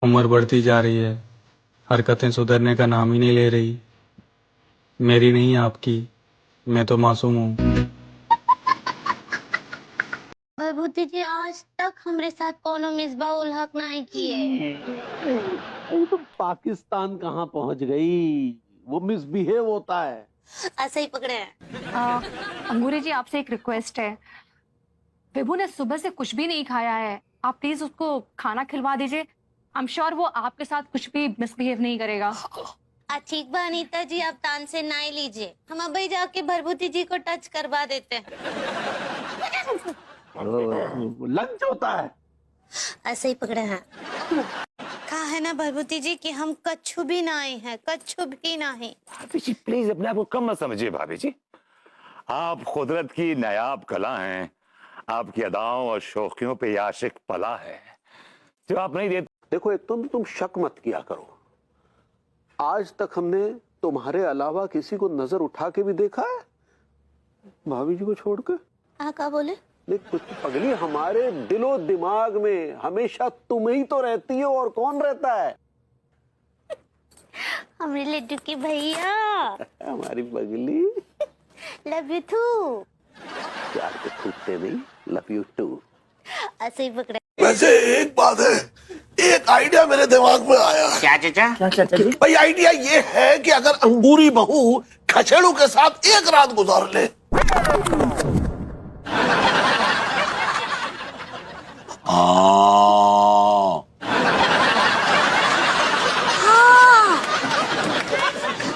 उम्र बढ़ती जा रही है, हरकतें सुधरने का नाम ही नहीं ले रही। मेरी नहीं आपकी, मैं तो मासूम हूँ। विभूति जी आज तक हमरे साथ कोनो मिसबा उल हक नहीं किए। वो तो पाकिस्तान कहाँ पहुंच गई, वो मिसबिहेव होता है। ऐसे ही पकड़े हैं। अंगूरी जी आपसे एक रिक्वेस्ट है, विभू ने सुबह से कुछ भी नहीं खाया है, आप प्लीज उसको खाना खिलवा दीजिए। आई एम श्योर वो आपके साथ कुछ भी मिसबिहेव नहीं करेगा। ठीक बा अनीता जी, आप तान से ना ही लीजिए, हम अभी जाके भरभूति जी को टच करवा देते हैं। लंच होता है। ऐसे ही पकड़े हैं। कहा है ना भरभूति जी कि हम कच्छु भी नहीं है, कच्छु भी नहीं। भाभी जी प्लीज अपने आप को कम मत समझिए। भाभी जी आप कुदरत की नायाब कला हैं, आपकी अदाओं और शौकियों पे ये आशिक पला है जो आप नहीं देते। देखो, एक तो तुम शक मत किया करो, आज तक हमने तुम्हारे अलावा किसी को नजर उठा के भी देखा है भाभी जी को छोड़कर? क्या बोले? देख कुछ पगली, हमारे दिलो दिमाग में हमेशा तुम ही तो रहती हो, और कौन रहता है? हमारे लड्डू के भैया। हमारी पगली। Love you too. प्यार के छूटते नहीं, लव यू टू। ऐसे ही पकड़े। वैसे एक बात है, एक आइडिया मेरे दिमाग में आया। क्या चाचा? क्या चाचा जी? भाई आइडिया ये है कि अगर अंगूरी बहू खचेड़ू के साथ एक रात गुजार ले।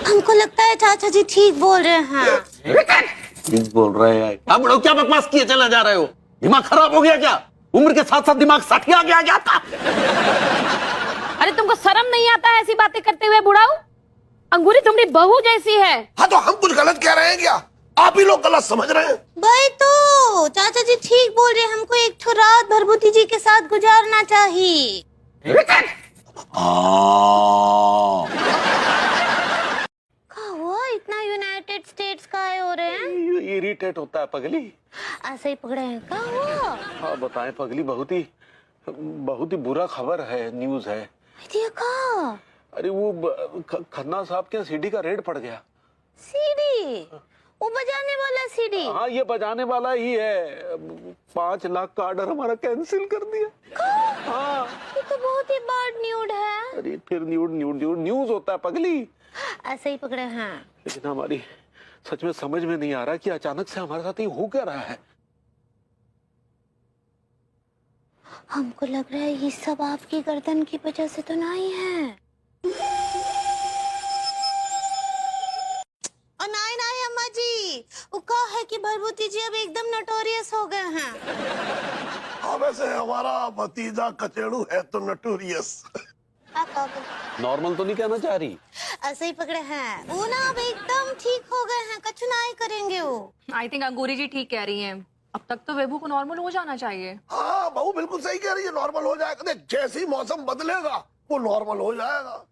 हमको लगता है चाचा जी ठीक बोल रहे हैं। ठीक बोल रहे हैं। अब लोग क्या बकवास किए चला जा रहे हो? दिमाग खराब हो गया क्या? उम्र के साथ साथ दिमाग सठिया गया क्या आपका? अरे तुमको शर्म नहीं आता है ऐसी बातें करते हुए बुढ़ाऊ? अंगूरी तुम्हारी बहू जैसी है। हाँ तो हम कुछ गलत कह रहे हैं क्या? आप ही लोग गलत समझ रहे हैं। भाई तो चाचा जी ठीक बोल रहे हैं, हमको एक ठो रात भरभूति जी के साथ गुजारना चाहिए। क्या हुआ, इतना यूनाइटेड स्टेट्स का हो रहे हैं? ये इरिटेट होता है पगली। ऐसे ही पकड़े हैं। क्या हुआ? हाँ बताएं पगली, बहुत ही बुरा खबर है, न्यूज है। देखा? अरे वो खन्ना साहब के सीडी का रेड पड़ गया। सीडी? वो बजाने वाला सीडी? हाँ ये बजाने वाला ही है। 5 लाख का ऑर्डर हमारा कैंसिल कर दिया। हाँ ये तो बहुत ही बैड न्यूज है। अरे फिर न्यूज होता है पगली। ऐसे ही पकड़े हैं। लेकिन हमारी सच में समझ में नहीं आ रहा कि अचानक से हमारे साथ ये हो क्या रहा है। हमको लग रहा है ये सब आपकी गर्दन की वजह से तो नहीं है। और नहीं नहीं अम्मा जी, वो कहा है कि भरभूति जी अब एकदम नटोरियस हो गए हैं। हाँ वैसे हमारा भतीजा कचेड़ू है तो नटोरियस। नॉर्मल तो नहीं कहना चाह रही? ऐसे ही पकड़े हैं। वो ना अब एकदम ठीक हो गए हैं, कछु नहीं करेंगे वो। आई थिंक अंगूरी जी ठीक कह रही हैं, अब तक तो विभू को नॉर्मल हो जाना चाहिए। हाँ बहू बिल्कुल सही कह रही है, नॉर्मल हो जाएगा। देख जैसे ही मौसम बदलेगा वो नॉर्मल हो जाएगा।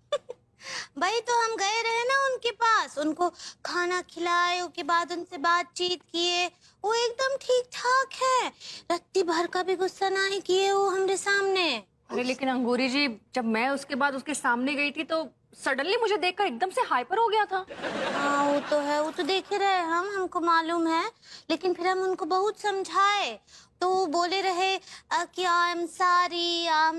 भाई तो हम गए रहे ना उनके पास, उनको खाना खिलाए, उसके बाद उनसे बातचीत किए, वो एकदम ठीक ठाक है। रत्ती भर का भी गुस्सा नहीं किए वो हमरे सामने। अरे लेकिन अंगूरी जी, जब मैं उसके बाद उसके सामने गई थी तो सडनली मुझे देखकर एकदम से हाइपर हो गया था। हाँ वो तो है, वो तो देख ही रहे हमको मालूम है। लेकिन फिर हम उनको बहुत समझाए तो वो बोले रहे कि आई एम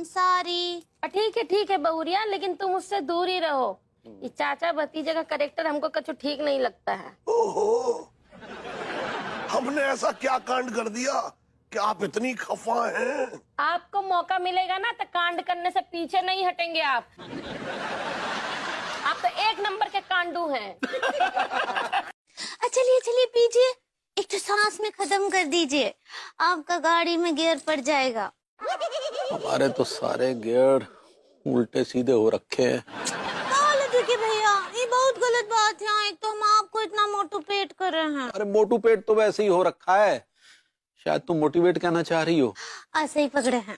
सॉरी। ठीक है बहुरिया, लेकिन तुम उससे दूर ही रहो। ये चाचा भतीजे का करेक्टर हमको कछु ठीक नहीं लगता है। ओहो, हमने ऐसा क्या कांड कर दिया कि आप इतनी खफा हैं? आपको मौका मिलेगा ना तो कांड करने से पीछे नहीं हटेंगे आप तो एक नंबर के कांडू हैं। चलिए पीजिए, एक तो सांस में खत्म कर दीजिए, आपका गाड़ी में गियर पड़ जाएगा। हमारे तो सारे गियर उल्टे सीधे हो रखे हैं। देखिए भैया, ये बहुत गलत बात है। एक तो हम आपको इतना मोटिवेट कर रहे हैं। अरे मोटू पेट तो वैसे ही हो रखा है, शायद तुम मोटिवेट कहना चाह रही हो। ऐसे ही पकड़े हैं।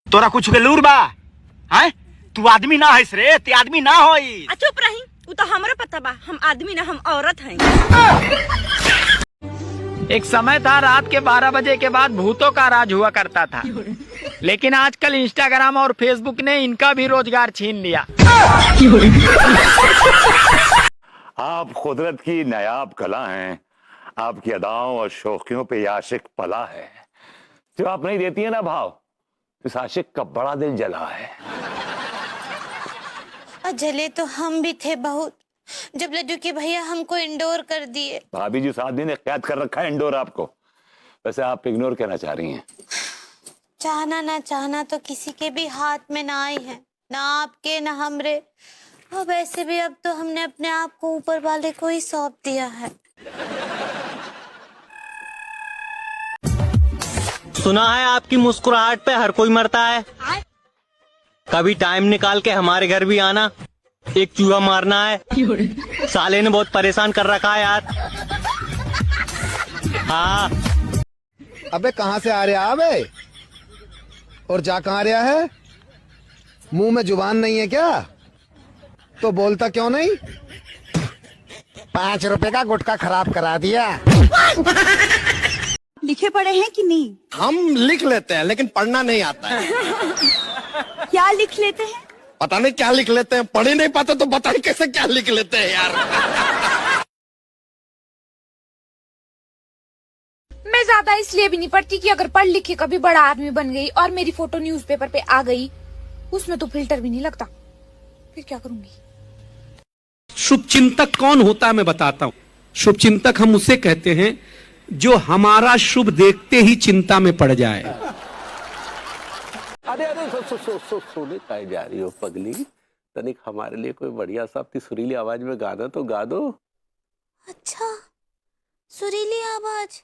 तोरा कुछ गलूर बा है? तू आदमी ना है रे, ते आदमी ना होई। चुप रही, वो तो हमरा पता बा, हम आदमी ना हम औरत हैं। एक समय था रात के 12 बजे के बाद भूतों का राज हुआ करता था। लेकिन आजकल इंस्टाग्राम और फेसबुक ने इनका भी रोजगार छीन लिया। आप कुदरत की नायाब कला हैं, आपकी अदाओं और शौकियों पे ये आशिक पला है। जो आप नहीं देती है ना भाव, इस आशिक का बड़ा दिल जला है। जले तो हम भी थे बहुत, जब लड्डू के भैया हमको इंडोर कर दिए। भाभी जी साथ ने कैद कर रखा है इंडोर आपको। वैसे आप इग्नोर करना चाह रही हैं। चाहना ना चाहना तो किसी के भी हाथ में ना आई है, ना आपके ना हमरे। और वैसे भी अब तो हमने अपने आप को ऊपर वाले को ही सौंप दिया है। सुना है आपकी मुस्कुराहट पे हर कोई मरता है। कभी टाइम निकाल के हमारे घर भी आना, एक चूहा मारना है। साले ने बहुत परेशान कर रखा है यार। हाँ। अबे कहाँ से आ रहा है अबे? और जा कहाँ रहा है? मुंह में जुबान नहीं है क्या? तो बोलता क्यों नहीं? 5 रुपए का गुटखा खराब करा दिया। लिखे पढ़े हैं कि नहीं? हम लिख लेते हैं लेकिन पढ़ना नहीं आता है। क्या लिख लेते हैं? पता नहीं क्या लिख लेते हैं, पढ़ ही नहीं पाते तो बताइए कैसे क्या लिख लेते हैं यार। मैं ज्यादा इसलिए भी नहीं पढ़ती कि अगर पढ़ लिख के कभी बड़ा आदमी बन गई और मेरी फोटो न्यूज़पेपर पे आ गई, उसमें तो फिल्टर भी नहीं लगता, फिर क्या करूंगी? शुभचिंतक कौन होता है मैं बताता हूँ। शुभचिंतक हम उसे कहते हैं जो हमारा शुभ देखते ही चिंता में पड़ जाए। अरे अरे सोने काहे जा रही हो पगली? तनिक हमारे लिए कोई बढ़िया सा अपनी सुरीली आवाज में गाना तो गा दो। अच्छा, सुरीली आवाज।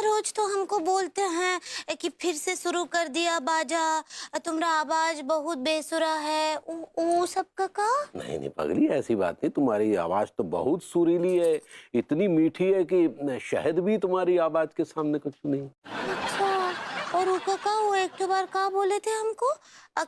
रोज तो हमको बोलते हैं कि फिर से शुरू कर दिया बाजा, तुम्हारा आवाज बहुत बेसुरा है। वो सब का? नहीं नहीं पगली, ऐसी बात नहीं। तुम्हारी आवाज तो बहुत सुरीली है, इतनी मीठी है कि शहद भी तुम्हारी आवाज के सामने कुछ नहीं। अच्छा, और वो काका वो एक बार का बोले थे हमको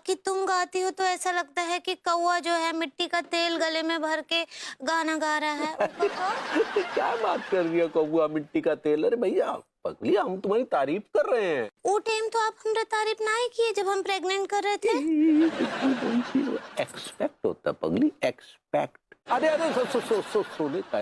कि तुम गाती हो तो ऐसा लगता है कि कौवा जो है मिट्टी का तेल गले में भर के गाना गा रहा है। क्या बात कर रही है कौवा मिट्टी का तेल? अरे भैया पगली, हम तुम्हारी तारीफ कर रहे हैं। वो टाइम तो आप हमारा तारीफ ना ही किए जब हम प्रेग्नेंट कर रहे थे। एक्सपेक्ट होता पगली, एक्सपेक्ट। अरे अरे सोने का